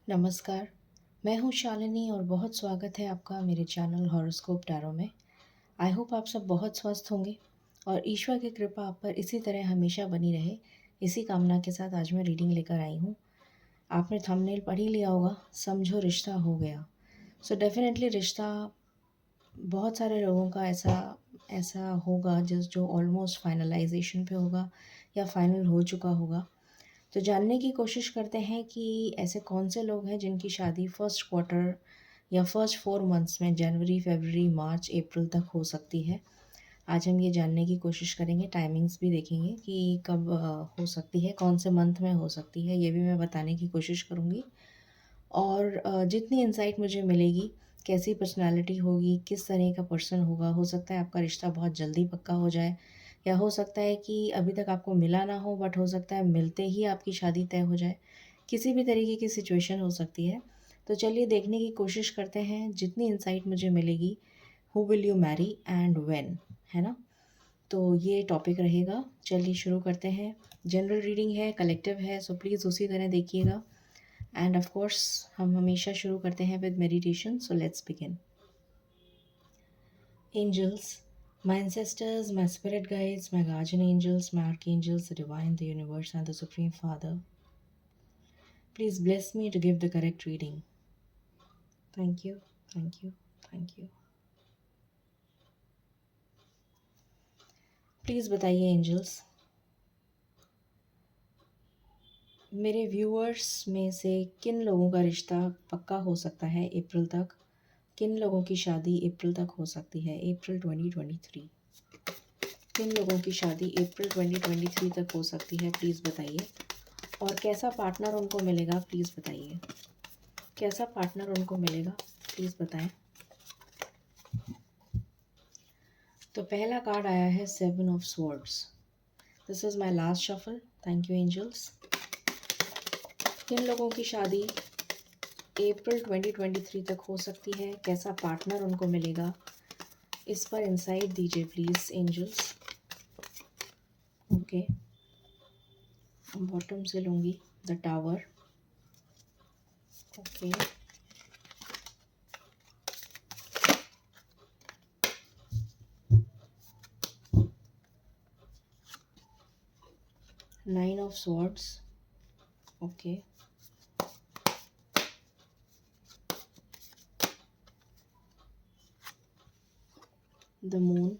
नमस्कार, मैं हूँ शालिनी और बहुत स्वागत है आपका मेरे चैनल हॉरोस्कोप टैरो में। आई होप आप सब बहुत स्वस्थ होंगे और ईश्वर की कृपा आप पर इसी तरह हमेशा बनी रहे। इसी कामना के साथ आज मैं रीडिंग लेकर आई हूँ। आपने थंबनेल पढ़ ही लिया होगा, समझो रिश्ता हो गया। सो डेफिनेटली रिश्ता बहुत सारे लोगों का ऐसा ऐसा होगा जो ऑलमोस्ट फाइनलाइजेशन पे होगा या फाइनल हो चुका होगा। तो जानने की कोशिश करते हैं कि ऐसे कौन से लोग हैं जिनकी शादी फर्स्ट क्वार्टर या फर्स्ट 4 मंथ्स में जनवरी, फरवरी, मार्च, अप्रैल तक हो सकती है। आज हम ये जानने की कोशिश करेंगे, टाइमिंग्स भी देखेंगे कि कब हो सकती है, कौन से मंथ में हो सकती है, ये भी मैं बताने की कोशिश करूँगी। और जितनी इंसाइट मुझे मिलेगी, कैसी पर्सनैलिटी होगी, किस तरह का पर्सन होगा, हो सकता है आपका रिश्ता बहुत जल्दी पक्का हो जाए या हो सकता है कि अभी तक आपको मिला ना हो, बट हो सकता है मिलते ही आपकी शादी तय हो जाए। किसी भी तरीके की सिचुएशन हो सकती है। तो चलिए देखने की कोशिश करते हैं, जितनी इंसाइट मुझे मिलेगी, who will you Mary and when, है ना? तो ये टॉपिक रहेगा। चलिए शुरू करते हैं। जनरल रीडिंग है, कलेक्टिव है, सो प्लीज़ उसी तरह देखिएगा। एंड ऑफ कोर्स हम हमेशा शुरू करते हैं with meditation, so let's begin. Angels, my ancestors, my spirit guides, my guardian angels, my archangels, the divine, the universe, and the supreme father, please bless me to give the correct reading. Thank you, thank you, thank you. Please बताइए angels, मेरे viewers में से किन लोगों का रिश्ता पक्का हो सकता है अप्रैल तक, किन लोगों की शादी अप्रैल तक हो सकती है, अप्रैल 2023। किन लोगों की शादी अप्रैल 2023 तक हो सकती है, प्लीज़ बताइए। और कैसा पार्टनर उनको मिलेगा, प्लीज़ बताइए। कैसा पार्टनर उनको मिलेगा, प्लीज़ बताएं। तो पहला कार्ड आया है 7 of swords. This is my last shuffle. Thank you angels. किन लोगों की शादी अप्रैल 2023 तक हो सकती है, कैसा पार्टनर उनको मिलेगा, इस पर इंसाइट दीजिए प्लीज़ एंजल्स। ओके, बॉटम से लूँगी the tower. Okay, nine of swords. Okay, the moon,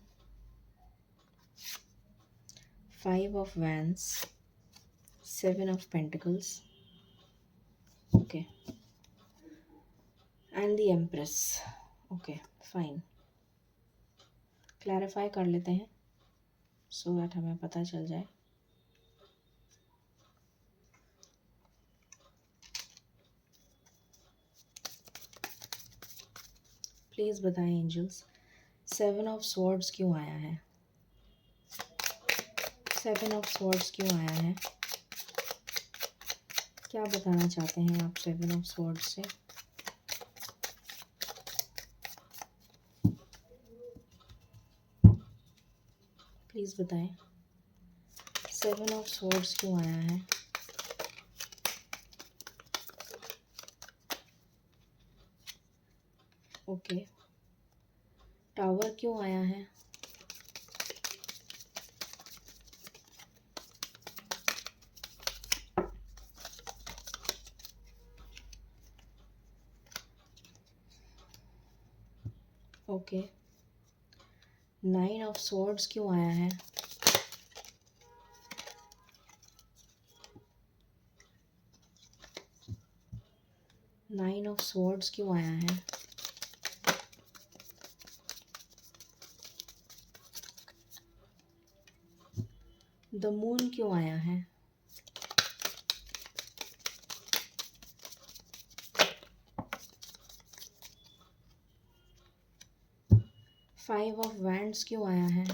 5 of wands, 7 of pentacles, okay, and the empress. Okay, fine. Clarify कर लेते हैं सो दैट हमें पता चल जाए। प्लीज़ बताएं एंजल्स, 7 ऑफ स्वॉर्ड्स क्यों आया है? 7 ऑफ स्वॉर्ड्स क्यों आया है? क्या बताना चाहते हैं आप 7 ऑफ स्वॉर्ड्स से? प्लीज़ बताएं, 7 ऑफ स्वॉर्ड्स क्यों आया है? ओके, टावर क्यों आया है? ओके, 9 ऑफ स्वॉर्ड्स क्यों आया है? नाइन ऑफ स्वॉर्ड्स क्यों आया है? द मून क्यों आया है? फाइव ऑफ वैंड्स क्यों आया है?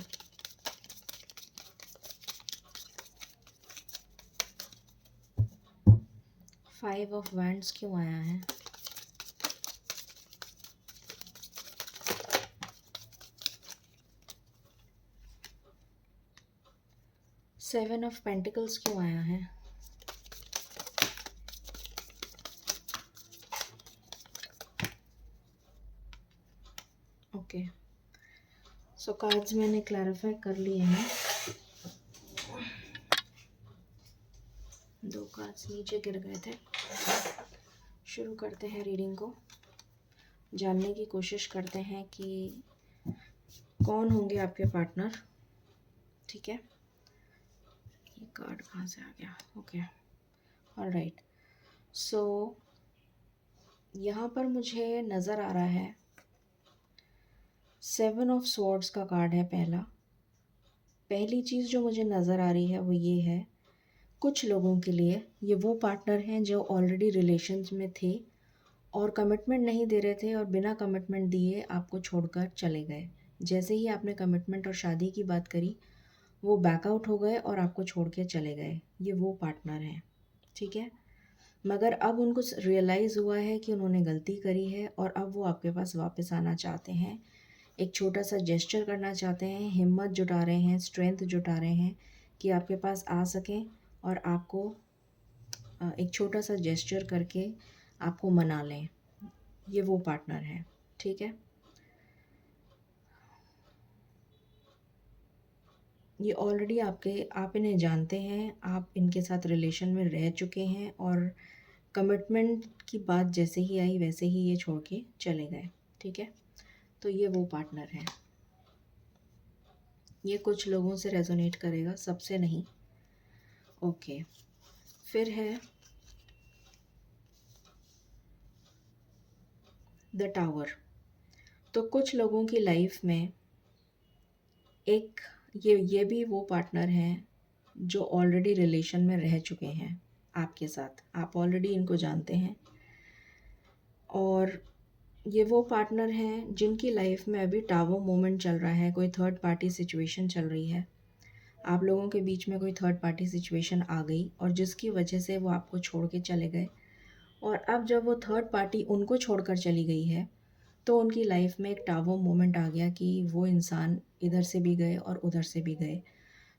फाइव ऑफ वैंड्स क्यों आया है? सेवन ऑफ पेंटिकल्स क्यों आया है? ओके, सो कार्ड्स मैंने क्लैरिफाई कर लिए हैं। 2 कार्ड्स नीचे गिर गए थे। शुरू करते हैं रीडिंग को। जानने की कोशिश करते हैं कि कौन होंगे आपके पार्टनर। ठीक है, ये कार्ड कहाँ से आ गया? Okay, alright. सो यहाँ पर मुझे नज़र आ रहा है 7 ऑफ स्वॉर्ड्स का कार्ड है पहली चीज़ जो मुझे नज़र आ रही है वो ये है, कुछ लोगों के लिए ये वो पार्टनर हैं जो ऑलरेडी रिलेशन्स में थे और कमिटमेंट नहीं दे रहे थे और बिना कमिटमेंट दिए आपको छोड़कर चले गए। जैसे ही आपने कमिटमेंट और शादी की बात करी, वो बैकआउट हो गए और आपको छोड़ के चले गए। ये वो पार्टनर हैं, ठीक है। मगर अब उनको रियलाइज़ हुआ है कि उन्होंने गलती करी है और अब वो आपके पास वापस आना चाहते हैं। एक छोटा सा जेस्चर करना चाहते हैं, हिम्मत जुटा रहे हैं, स्ट्रेंथ जुटा रहे हैं कि आपके पास आ सकें और आपको एक छोटा सा जेस्चर करके आपको मना लें। ये वो पार्टनर है, ठीक है। ये ऑलरेडी आप इन्हें जानते हैं, आप इनके साथ रिलेशन में रह चुके हैं और कमिटमेंट की बात जैसे ही आई वैसे ही ये छोड़ के चले गए, ठीक है। तो ये वो पार्टनर है। ये कुछ लोगों से रेजोनेट करेगा, सबसे नहीं। ओके, फिर है द टावर। तो कुछ लोगों की लाइफ में एक ये भी वो पार्टनर हैं जो ऑलरेडी रिलेशन में रह चुके हैं आपके साथ। आप ऑलरेडी इनको जानते हैं और ये वो पार्टनर हैं जिनकी लाइफ में अभी टावर मोमेंट चल रहा है, कोई थर्ड पार्टी सिचुएशन चल रही है। आप लोगों के बीच में कोई थर्ड पार्टी सिचुएशन आ गई और जिसकी वजह से वो आपको छोड़ के चले गए। और अब जब वो थर्ड पार्टी उनको छोड़कर चली गई है तो उनकी लाइफ में एक टावर मोमेंट आ गया कि वो इंसान इधर से भी गए और उधर से भी गए।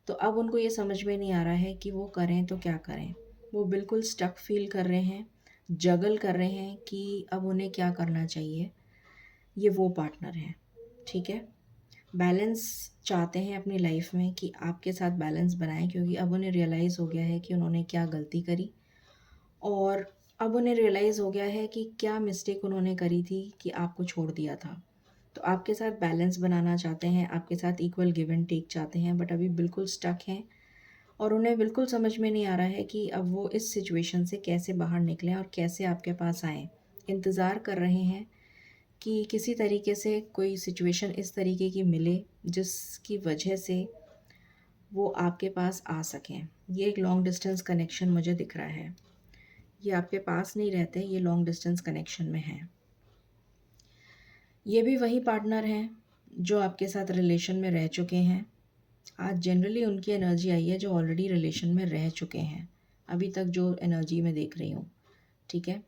तो अब उनको ये समझ में नहीं आ रहा है कि वो करें तो क्या करें। वो बिल्कुल स्टक फील कर रहे हैं, जगल कर रहे हैं कि अब उन्हें क्या करना चाहिए। ये वो पार्टनर है, ठीक है। बैलेंस चाहते हैं अपनी लाइफ में कि आपके साथ बैलेंस बनाएं, क्योंकि अब उन्हें रियलाइज़ हो गया है कि उन्होंने क्या गलती करी और अब उन्हें रियलाइज़ हो गया है कि क्या मिस्टेक उन्होंने करी थी कि आपको छोड़ दिया था। तो आपके साथ बैलेंस बनाना चाहते हैं, आपके साथ इक्वल गिव एंड टेक चाहते हैं, बट अभी बिल्कुल स्टक हैं और उन्हें बिल्कुल समझ में नहीं आ रहा है कि अब वो इस सिचुएशन से कैसे बाहर निकलें और कैसे आपके पास आएँ। इंतज़ार कर रहे हैं कि किसी तरीके से कोई सिचुएशन इस तरीके की मिले जिसकी वजह से वो आपके पास आ सकें। ये एक लॉन्ग डिस्टेंस कनेक्शन मुझे दिख रहा है। ये आपके पास नहीं रहते, ये लॉन्ग डिस्टेंस कनेक्शन में हैं। ये भी वही पार्टनर हैं जो आपके साथ रिलेशन में रह चुके हैं। आज जनरली उनकी एनर्जी आई है जो ऑलरेडी रिलेशन में रह चुके हैं, अभी तक जो एनर्जी मैं देख रही हूँ, ठीक है।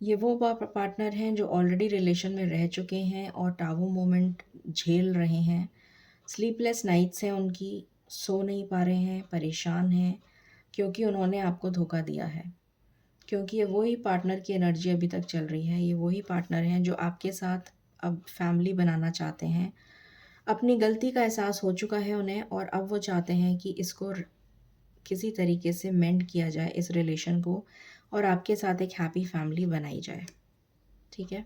ये वो पार्टनर हैं जो ऑलरेडी रिलेशन में रह चुके हैं और टाबू मोमेंट झेल रहे हैं। स्लीपलेस नाइट्स हैं उनकी, सो नहीं पा रहे हैं, परेशान हैं क्योंकि उन्होंने आपको धोखा दिया है। क्योंकि ये वही पार्टनर की एनर्जी अभी तक चल रही है। ये वही पार्टनर हैं जो आपके साथ अब फैमिली बनाना चाहते हैं। अपनी गलती का एहसास हो चुका है उन्हें और अब वो चाहते हैं कि इसको किसी तरीके से मेंड किया जाए, इस रिलेशन को, और आपके साथ एक हैप्पी फैमिली बनाई जाए, ठीक है।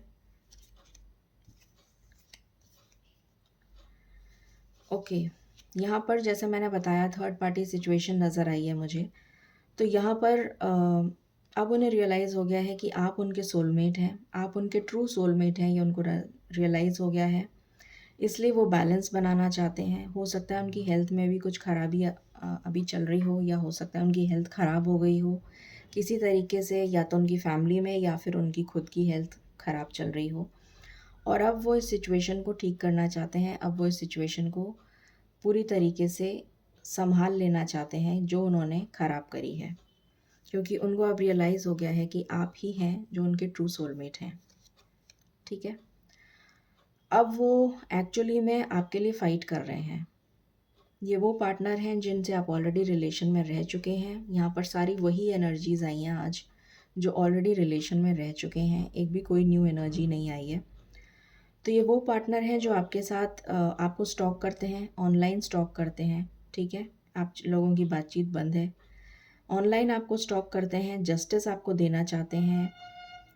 ओके, यहाँ पर जैसे मैंने बताया थर्ड पार्टी सिचुएशन नज़र आई है मुझे। तो यहाँ पर अब उन्हें रियलाइज़ हो गया है कि आप उनके सोलमेट हैं, आप उनके ट्रू सोलमेट हैं, ये उनको रियलाइज़ हो गया है। इसलिए वो बैलेंस बनाना चाहते हैं। हो सकता है उनकी हेल्थ में भी कुछ खराबी अभी चल रही हो, या हो सकता है उनकी हेल्थ ख़राब हो गई हो किसी तरीके से, या तो उनकी फैमिली में या फिर उनकी खुद की हेल्थ ख़राब चल रही हो और अब वो इस सिचुएशन को ठीक करना चाहते हैं। अब वो इस सिचुएशन को पूरी तरीके से संभाल लेना चाहते हैं जो उन्होंने ख़राब करी है, क्योंकि उनको अब रियलाइज़ हो गया है कि आप ही हैं जो उनके ट्रू सोलमेट हैं, ठीक है। अब वो एक्चुअली में आपके लिए फ़ाइट कर रहे हैं। ये वो पार्टनर हैं जिनसे आप ऑलरेडी रिलेशन में रह चुके हैं। यहाँ पर सारी वही एनर्जीज़ आई हैं आज जो ऑलरेडी रिलेशन में रह चुके हैं, एक भी कोई न्यू एनर्जी नहीं आई है। तो ये वो पार्टनर हैं जो आपके साथ आपको स्टॉक करते हैं, ऑनलाइन स्टॉक करते हैं, ठीक है? आप लोगों की बातचीत बंद है। ऑनलाइन आपको स्टॉक करते हैं, जस्टिस आपको देना चाहते हैं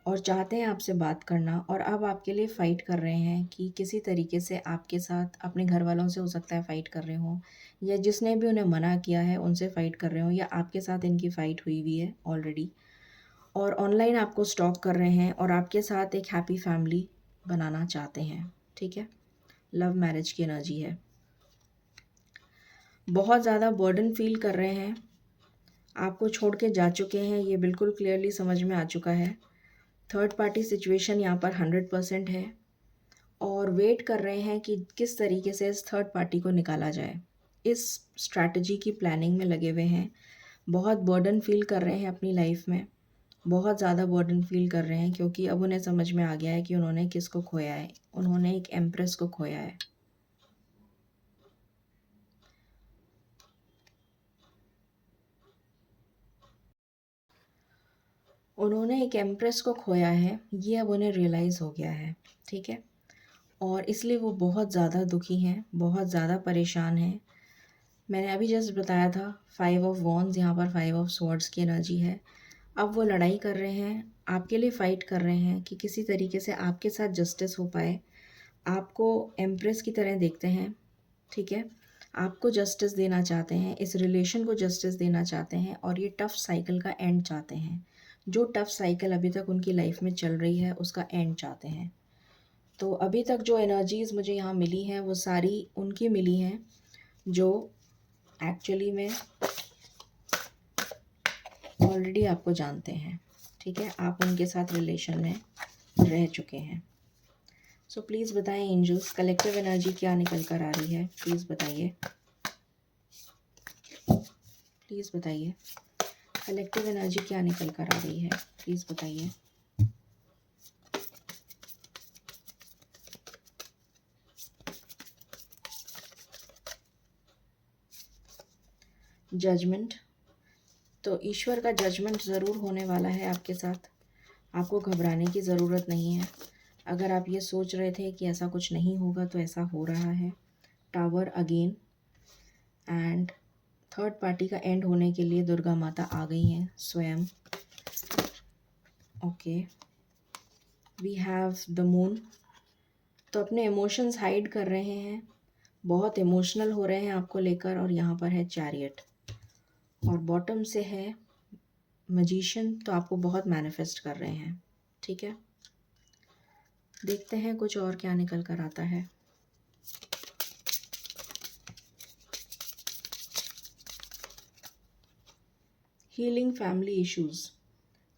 और चाहते हैं आपसे बात करना, और अब आपके लिए फ़ाइट कर रहे हैं कि किसी तरीके से आपके साथ, अपने घर वालों से हो सकता है फ़ाइट कर रहे हों, या जिसने भी उन्हें मना किया है उनसे फ़ाइट कर रहे हों, या आपके साथ इनकी फ़ाइट हुई हुई है ऑलरेडी, और ऑनलाइन आपको स्टॉक कर रहे हैं और आपके साथ एक हैप्पी फैमिली बनाना चाहते हैं, ठीक है? लव मैरिज की एनर्जी है। बहुत ज़्यादा बर्डन फ़ील कर रहे हैं, आपको छोड़ के जा चुके हैं, ये बिल्कुल क्लियरली समझ में आ चुका है। थर्ड पार्टी सिचुएशन यहाँ पर 100% है, और वेट कर रहे हैं कि किस तरीके से इस थर्ड पार्टी को निकाला जाए। इस स्ट्रैटेजी की प्लानिंग में लगे हुए हैं। बहुत बर्डन फ़ील कर रहे हैं अपनी लाइफ में, बहुत ज़्यादा बर्डन फ़ील कर रहे हैं, क्योंकि अब उन्हें समझ में आ गया है कि उन्होंने किसको खोया है। उन्होंने एक एम्प्रेस को खोया है। उन्होंने एक एम्प्रेस को खोया है, ये अब उन्हें रियलाइज़ हो गया है, ठीक है? और इसलिए वो बहुत ज़्यादा दुखी हैं, बहुत ज़्यादा परेशान हैं। मैंने अभी जस्ट बताया था 5 ऑफ वॉन्ड्स, यहाँ पर 5 ऑफ स्वॉर्ड्स की एनर्जी है। अब वो लड़ाई कर रहे हैं, आपके लिए फ़ाइट कर रहे हैं कि किसी तरीके से आपके साथ जस्टिस हो पाए। आपको एम्प्रेस की तरह देखते हैं, ठीक है? आपको जस्टिस देना चाहते हैं, इस रिलेशन को जस्टिस देना चाहते हैं, और ये टफ़ साइकिल का एंड चाहते हैं। जो टफ़ साइकिल अभी तक उनकी लाइफ में चल रही है, उसका एंड चाहते हैं। तो अभी तक जो एनर्जीज़ मुझे यहाँ मिली हैं, वो सारी उनकी मिली हैं जो एक्चुअली में ऑलरेडी आपको जानते हैं, ठीक है? आप उनके साथ रिलेशन में रह चुके हैं। सो प्लीज़ बताएं एंजल्स, कलेक्टिव एनर्जी क्या निकल कर आ रही है? प्लीज़ बताइए, प्लीज़ बताइए। कलेक्टिव एनर्जी क्या निकल कर आ रही है? प्लीज़ बताइए। जजमेंट। तो ईश्वर का जजमेंट ज़रूर होने वाला है आपके साथ। आपको घबराने की ज़रूरत नहीं है। अगर आप ये सोच रहे थे कि ऐसा कुछ नहीं होगा, तो ऐसा हो रहा है। Tower again, and third party का एंड होने के लिए दुर्गा माता आ गई हैं स्वयं। Okay, we have the moon. तो अपने इमोशंस हाइड कर रहे हैं, बहुत इमोशनल हो रहे हैं आपको लेकर, और यहाँ पर है चैरियट, और बॉटम से है मजिशियन। तो आपको बहुत मैनिफेस्ट कर रहे हैं, ठीक है? देखते हैं कुछ और क्या निकल कर आता है। Healing family issues.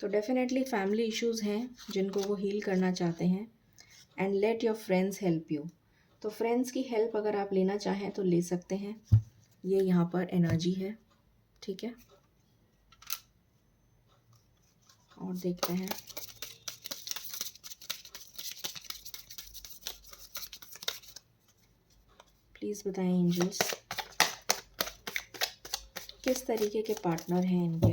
तो डेफिनेटली फैमिली इश्यूज़ हैं जिनको वो हील करना चाहते हैं। And let your friends help you. तो फ्रेंड्स की हेल्प अगर आप लेना चाहें तो ले सकते हैं, ये यहाँ पर एनर्जी है, ठीक है? और देखते हैं प्लीज़ बताएं एंजल्स, किस तरीके के पार्टनर हैं इनके?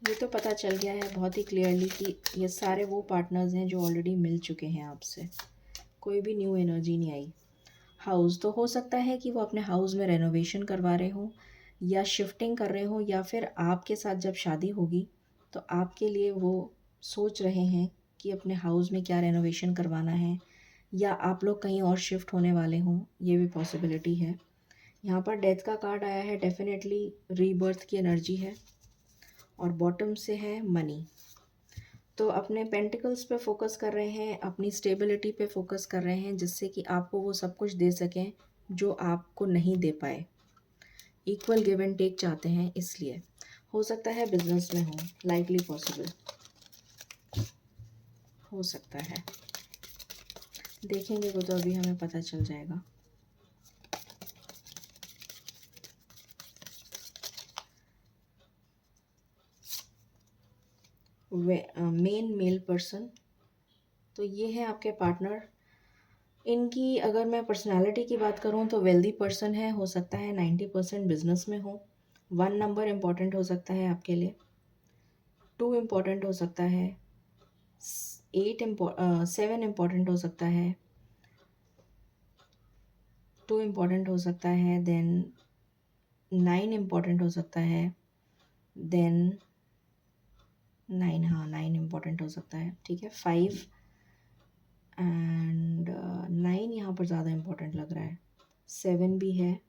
ये तो पता चल गया है बहुत ही क्लियरली कि ये सारे वो पार्टनर्स हैं जो ऑलरेडी मिल चुके हैं आपसे। कोई भी न्यू एनर्जी नहीं आई। हाउस, तो हो सकता है कि वो अपने हाउस में रेनोवेशन करवा रहे हों, या शिफ्टिंग कर रहे हों, या फिर आपके साथ जब शादी होगी तो आपके लिए वो सोच रहे हैं कि अपने हाउस में क्या रेनोवेशन करवाना है, या आप लोग कहीं और शिफ्ट होने वाले हों, ये भी पॉसिबिलिटी है। यहाँ पर डेथ का कार्ड आया है, डेफिनेटली रीबर्थ की एनर्जी है, और बॉटम से है मनी। तो अपने पेंटिकल्स पे फोकस कर रहे हैं, अपनी स्टेबिलिटी पे फोकस कर रहे हैं, जिससे कि आपको वो सब कुछ दे सकें जो आपको नहीं दे पाए। इक्वल गिव एंड टेक चाहते हैं, इसलिए हो सकता है बिजनेस में हो, लाइकली पॉसिबल हो सकता है। देखेंगे वो तो अभी हमें पता चल जाएगा। मेन मेल पर्सन, तो ये है आपके पार्टनर। इनकी अगर मैं पर्सनालिटी की बात करूं तो वेल्दी पर्सन है, हो सकता है 90% बिजनेस में हो। 1 नंबर इम्पॉर्टेंट हो सकता है आपके लिए, 2 इम्पॉर्टेंट हो सकता है, 7 इम्पॉर्टेंट हो सकता है, 2 इम्पॉर्टेंट हो सकता है, देन 9 इम्पॉर्टेंट हो सकता है, देन 9, हाँ 9 इम्पॉर्टेंट हो सकता है, ठीक है। 5 एंड 9 यहाँ पर ज़्यादा इम्पोर्टेंट लग रहा है। 7 भी है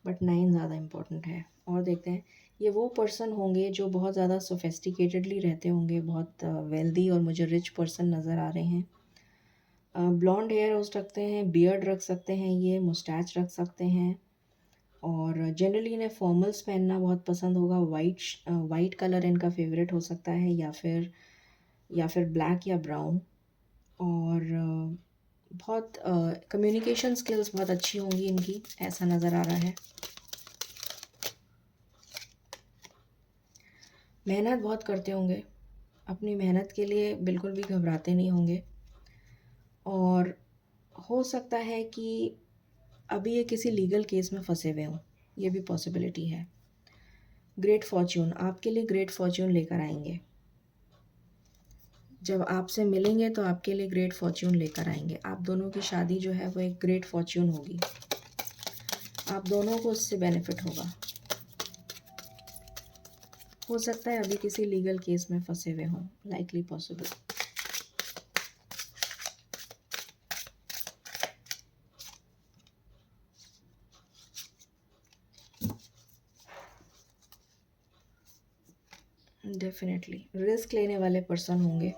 बट 9 ज़्यादा इम्पोर्टेंट है। और देखते हैं, ये वो पर्सन होंगे जो बहुत ज़्यादा सोफेस्टिकेटेडली रहते होंगे, बहुत वेल्दी और मुझे रिच पर्सन नज़र आ रहे हैं। ब्लॉन्ड हेयर हो सकते हैं, बियर्ड रख सकते हैं, ये मुस्टैच रख सकते हैं, और जनरली इन्हें फॉर्मल्स पहनना बहुत पसंद होगा। वाइट कलर इनका फेवरेट हो सकता है, या फिर ब्लैक या ब्राउन। और बहुत कम्युनिकेशन स्किल्स बहुत अच्छी होंगी इनकी, ऐसा नज़र आ रहा है। मेहनत बहुत करते होंगे, अपनी मेहनत के लिए बिल्कुल भी घबराते नहीं होंगे। और हो सकता है कि अभी ये किसी लीगल केस में फंसे हुए हों, ये भी पॉसिबिलिटी है। ग्रेट फॉर्च्यून, आपके लिए ग्रेट फॉर्च्यून लेकर आएंगे। जब आपसे मिलेंगे तो आपके लिए ग्रेट फॉर्च्यून लेकर आएंगे। आप दोनों की शादी जो है वो एक ग्रेट फॉर्च्यून होगी, आप दोनों को उससे बेनिफिट होगा। हो सकता है अभी किसी लीगल केस में फंसे हुए हों, लाइकली पॉसिबल। डेफिनेटली रिस्क लेने वाले पर्सन होंगे।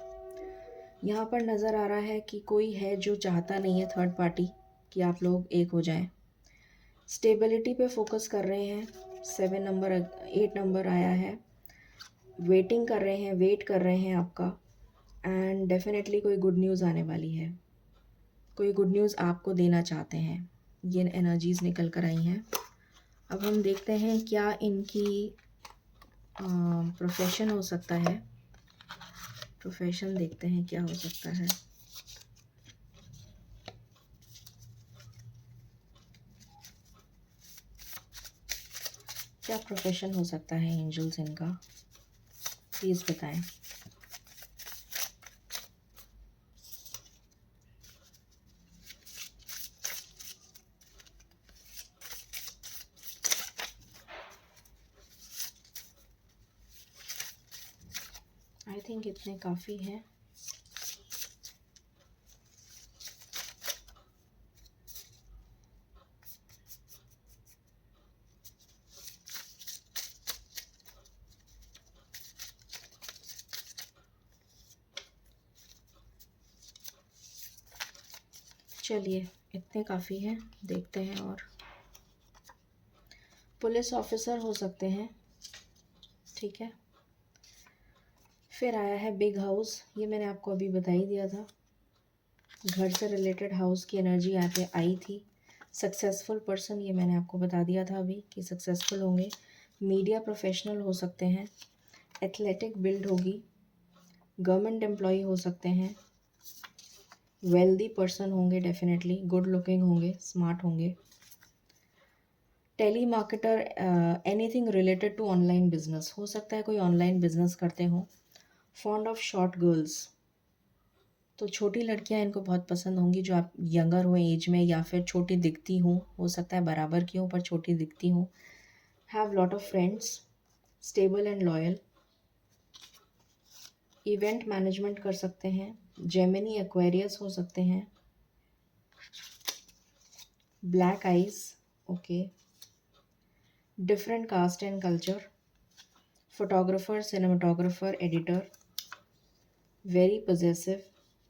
यहाँ पर नज़र आ रहा है कि कोई है जो चाहता नहीं है, थर्ड पार्टी, कि आप लोग एक हो जाएं। स्टेबिलिटी पे फोकस कर रहे हैं। 8 नंबर आया है। वेटिंग कर रहे हैं, वेट कर रहे हैं आपका। एंड डेफिनेटली कोई गुड न्यूज़ आने वाली है, कोई गुड न्यूज़ आपको देना चाहते हैं। ये एनर्जीज़ निकल कर आई हैं। अब हम देखते हैं क्या इनकी प्रोफेशन हो सकता है। प्रोफेशन देखते हैं क्या हो सकता है। क्या प्रोफेशन हो सकता है एंजल्स इनका, प्लीज़ बताएं। आई थिंक इतने काफ़ी हैं। चलिए इतने काफ़ी हैं, देखते हैं। और पुलिस ऑफिसर हो सकते हैं, ठीक है। फिर आया है बिग हाउस, ये मैंने आपको अभी बता ही दिया था। घर से रिलेटेड हाउस की एनर्जी यहाँ पे आई थी। सक्सेसफुल पर्सन, ये मैंने आपको बता दिया था अभी कि सक्सेसफुल होंगे। मीडिया प्रोफेशनल हो सकते हैं। एथलेटिक बिल्ड होगी। गवर्नमेंट एम्प्लॉई हो सकते हैं। वेल्दी पर्सन होंगे, डेफिनेटली गुड लुकिंग होंगे, स्मार्ट होंगे। Tele marketer, anything related to online business, हो सकता है कोई ऑनलाइन बिजनेस करते हों। फॉन्ड ऑफ शॉर्ट गर्ल्स, तो छोटी लड़कियां इनको बहुत पसंद होंगी, जो आप यंगर हो एज में या फिर छोटी दिखती हों, हो सकता है बराबर की हो पर छोटी दिखती हों। Have lot of friends, stable and loyal. Event management कर सकते हैं। जेमिनी एक्वेरियस हो सकते हैं। Black eyes, okay. Different caste and culture. Photographer, cinematographer, editor. Very possessive,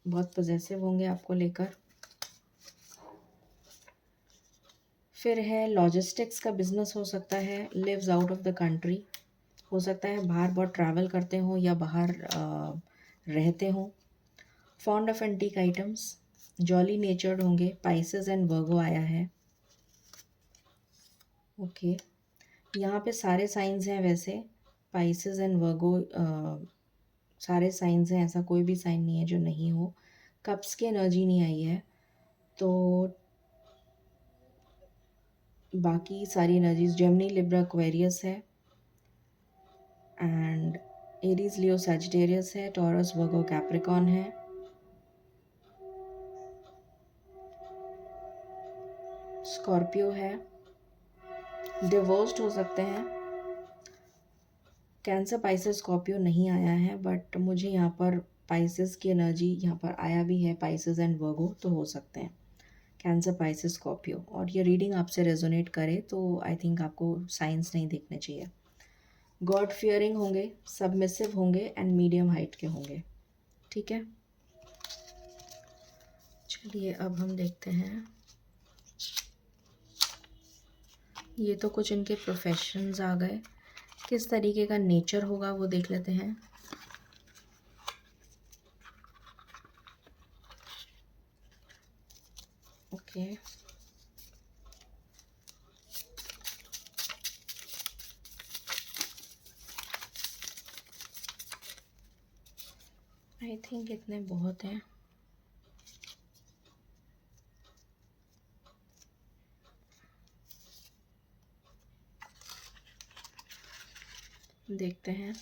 बहुत पॉजेसिव होंगे आपको लेकर। फिर है लॉजिस्टिक्स का बिजनेस हो सकता है। Lives out of the country, हो सकता है बाहर बहुत ट्रैवल करते हो या बाहर रहते हो। Fond of antique items, jolly natured होंगे। पाइसेस एंड वर्गो आया है, ओके। यहाँ पे सारे साइंस हैं वैसे, पाइसेस एंड वर्गो सारे साइंस हैं, ऐसा कोई भी साइन नहीं है जो नहीं हो। कप्स की एनर्जी नहीं आई है, तो बाकी सारी एनर्जीज जेमिनी, लिब्रा, एक्वेरियस है। एंड एरीज, लियो, सैजिटेरियस है। टॉरस, वर्गो, कैप्रिकॉन है। स्कॉर्पियो है, डिवोर्स्ड हो सकते हैं। कैंसर, पाइसेस, स्कॉर्पियो नहीं आया है, बट मुझे यहाँ पर पाइसेस की एनर्जी यहाँ पर आया भी है, पाइसेस एंड वर्गो, तो हो सकते हैं कैंसर, पाइसेस, स्कॉर्पियो। और ये रीडिंग आपसे रेजोनेट करे तो आई थिंक आपको साइंस नहीं देखने चाहिए। गॉड फियरिंग होंगे, सबमिसिव होंगे एंड मीडियम हाइट के होंगे। ठीक है, चलिए अब हम देखते हैं। ये तो कुछ इनके प्रोफेशंस आ गए, किस तरीके का नेचर होगा वो देख लेते हैं। ओके, आई थिंक इतने बहुत हैं। देखते हैं।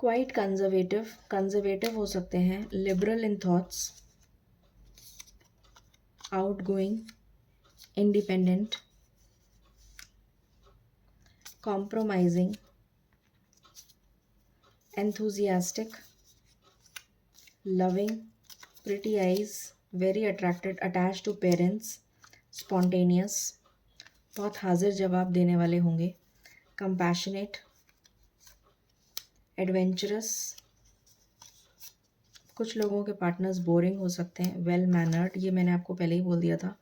क्वाइट कंजर्वेटिव, कंजर्वेटिव हो सकते हैं, liberal in thoughts, outgoing, independent, compromising, enthusiastic, loving, pretty eyes, very attracted, attached to parents, spontaneous, बहुत हाजिर जवाब देने वाले होंगे, compassionate, adventurous, कुछ लोगों के पार्टनर्स बोरिंग हो सकते हैं, वेल मैनर्ड, ये मैंने आपको पहले ही बोल दिया था,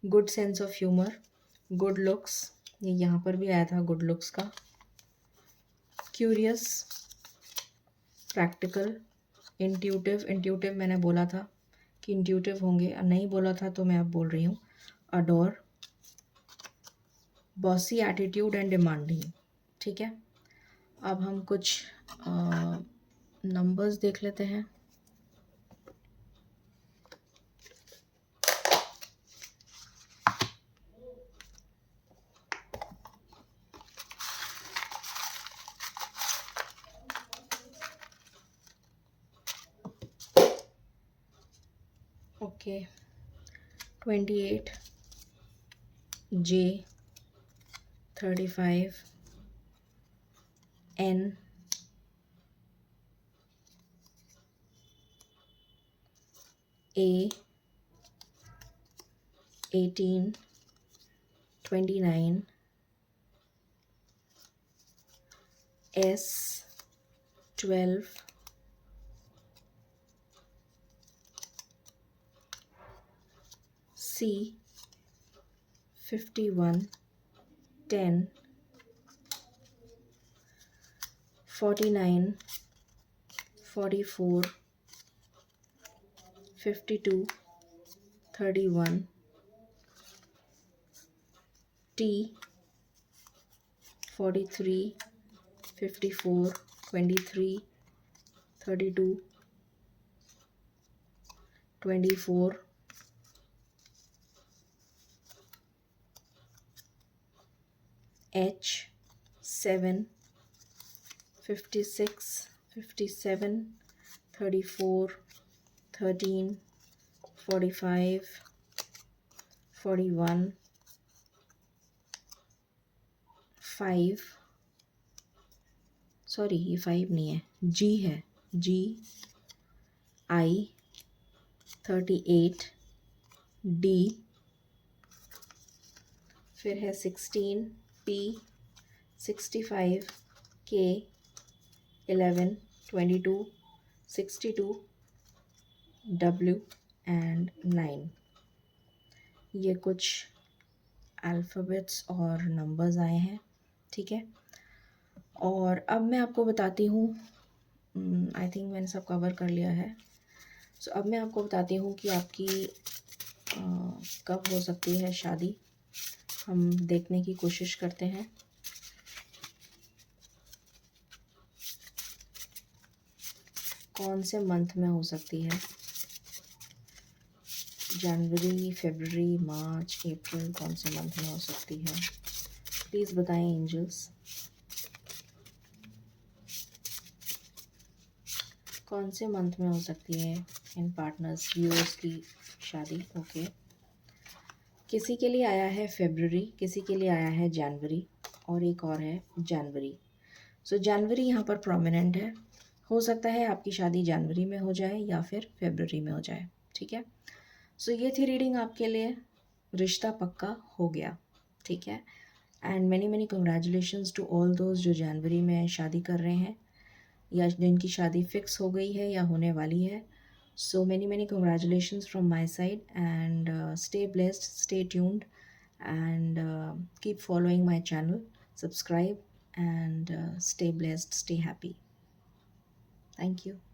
good sense of humour, good looks, ये यहाँ पर भी आया था गुड लुक्स का, क्यूरियस, प्रैक्टिकल, इंट्यूटिव, इंट्यूटिव मैंने बोला था कि इंट्यूटिव होंगे, नहीं बोला था तो मैं अब बोल रही हूँ, adore, bossy attitude and demanding. ठीक है, अब हम कुछ नंबर्स देख लेते हैं। Okay, 28, J, 35, N, A, 18, 29, S, 12, C, 51, 10, 49, 44, 52, 31, T, 43, 54, 23, 32, 24, H, 7, 56, 57, 34, 13, 45, 41, 5, sorry ये 5 नहीं है, G है, G, I, 38, D, फिर है 16, P, 65, K, 11, 22, 62, W एंड 9। ये कुछ अल्फ़ाबेट्स और नंबर्स आए हैं। ठीक है, और अब मैं आपको बताती हूँ, आई थिंक मैंने सब कवर कर लिया है। सो अब मैं आपको बताती हूँ कि आपकी कब हो सकती है शादी। हम देखने की कोशिश करते हैं। कौन से मंथ में हो सकती है, जनवरी, फरवरी, मार्च, अप्रैल, कौन से मंथ में हो सकती है, प्लीज़ बताएं एंजल्स। कौन से मंथ में हो सकती है इन पार्टनर्स व्यूअर्स की शादी। ओके, किसी के लिए आया है फ़रवरी, किसी के लिए आया है जनवरी और एक और है जनवरी। सो जनवरी यहाँ पर प्रोमिनेंट है। हो सकता है आपकी शादी जनवरी में हो जाए या फिर फ़रवरी में हो जाए, ठीक है? सो ये थी रीडिंग आपके लिए। रिश्ता पक्का हो गया, ठीक है? And many many congratulations to all those जो जनवरी में शादी कर रहे हैं या जिनकी शादी फिक्स हो गई है या होने वाली है। So many many congratulations from my side and stay blessed, stay tuned and keep following my channel, subscribe and stay blessed, stay happy. Thank you.